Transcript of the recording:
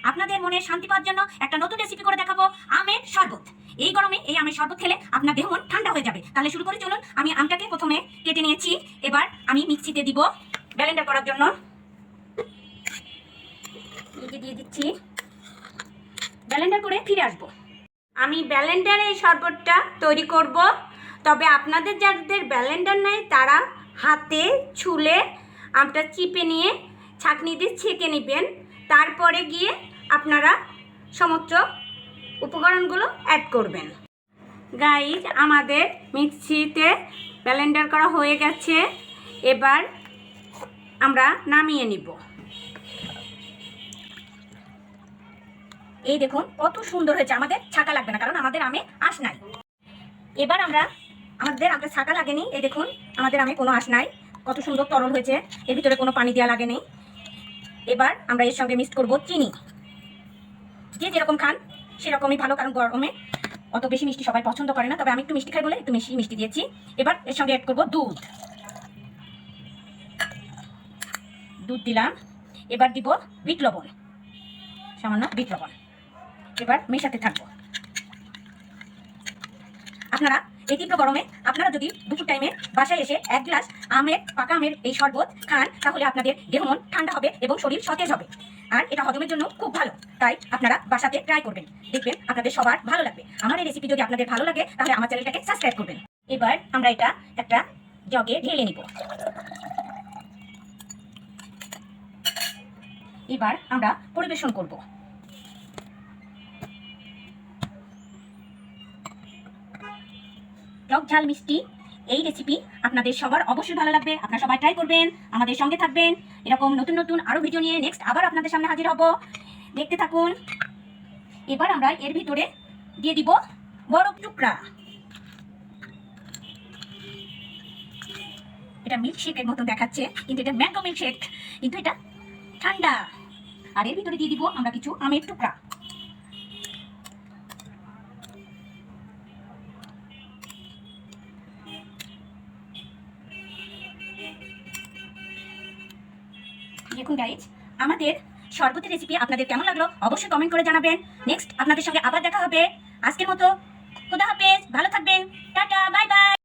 আপনাদের মনে শান্তি পাওয়ার জন্য একটা নতুন রেসিপি করে দেখাবো, আমের শরবত। এই গরমে এই আমের শরবত খেলে আপনার দেহ মন ঠান্ডা হয়ে যাবে। তাহলে শুরু করে চলুন। আমি আমটাকে প্রথমে কেটে নিয়েছি, এবার আমি মিক্সিতে দিব ব্লেন্ডার করার জন্য। দিয়ে দিচ্ছি, ব্লেন্ডার করে ফিরে আসবো। আমি ব্লেন্ডারে এই শরবতটা তৈরি করব, তবে আপনাদের যাদের ব্লেন্ডার নেই তারা হাতে ছুলে আমটা চিপে নিয়ে ছাঁকনি দিয়ে ছেঁকে নেবেন। তারপরে গিয়ে আপনারা সমস্ত উপকরণগুলো অ্যাড করবেন। গাইজ, আমাদের মিক্সিতে ব্লেন্ডার করা হয়ে গেছে, এবার আমরা নামিয়ে নিব। এই দেখুন কত সুন্দর হয়েছে, আমাদের ছাঁকা লাগবে না কারণ আমাদের আমে আঁশ নাই। এবার আমাদের আমটা ছাঁকা লাগেনি, এই দেখুন আমাদের আমে কোনো আঁশ নাই, কত সুন্দর তরল হয়েছে, এর ভিতরে কোনো পানি দেওয়া লাগেনি। এবার আমরা এর সঙ্গে মিক্স করব চিনি। যে যেরকম খান সেরকমই ভালো, কারণ গরমে অত বেশি মিষ্টি সবাই পছন্দ করে না, তবে আমি একটু মিষ্টি খাই বলে একটু মিষ্টি দিয়েছি। এবার এর সঙ্গে অ্যাড করব দুধ দিলাম। এবার দিব বিট লবণ, সামান্য বিট লবণ। এবার মেশাতে থাকবো। আপনারা এই তীব্র গরমে আপনারা যদি দুপুর টাইমে বাসায় এসে এক গ্লাস পাকা আমের এই শরবত খান, তাহলে আপনাদের দেহ মন ঠান্ডা হবে এবং শরীর সতেজ হবে, আর এটা হজমের জন্য খুব ভালো। তাই আপনারা বাসাতে ট্রাই করবেন, দেখবেন আপনাদের সবার ভালো লাগবে। আমার এই রেসিপি যদি আপনাদের ভালো লাগে তাহলে আমার চ্যানেলটাকে সাবস্ক্রাইব করবেন। এবার আমরা এটা একটা জগে ঢেলে নিব। এবার আমরা পরিবেশন করব। টক ঝাল মিষ্টি এই রেসিপি আপনাদের সবার অবশ্যই ভালো লাগবে। আপনারা সবাই ট্রাই করবেন, আমাদের সঙ্গে থাকবেন। এরকম নতুন নতুন আরও ভিডিও নিয়ে নেক্সট আবার আপনাদের সামনে হাজির হব, দেখতে থাকুন। এবার আমরা এর ভিতরে দিয়ে দিব বরফ টুকরা। এটা মিল্কশেকের মতো দেখাচ্ছে, কিন্তু এটা ম্যাঙ্গো মিল্কশেক, কিন্তু এটা ঠান্ডা। আর এর ভিতরে দিয়ে দিব আমরা কিছু আমের টুকরা। দেখুন গাইজ, আমাদের শরবতের রেসিপি আপনাদের কেমন লাগলো অবশ্যই কমেন্ট করে জানাবেন। নেক্সট আপনাদের সঙ্গে আবার দেখা হবে। আজকের মতো খোদা হাফেজ, ভালো থাকবেন, টাটা, বাই বাই।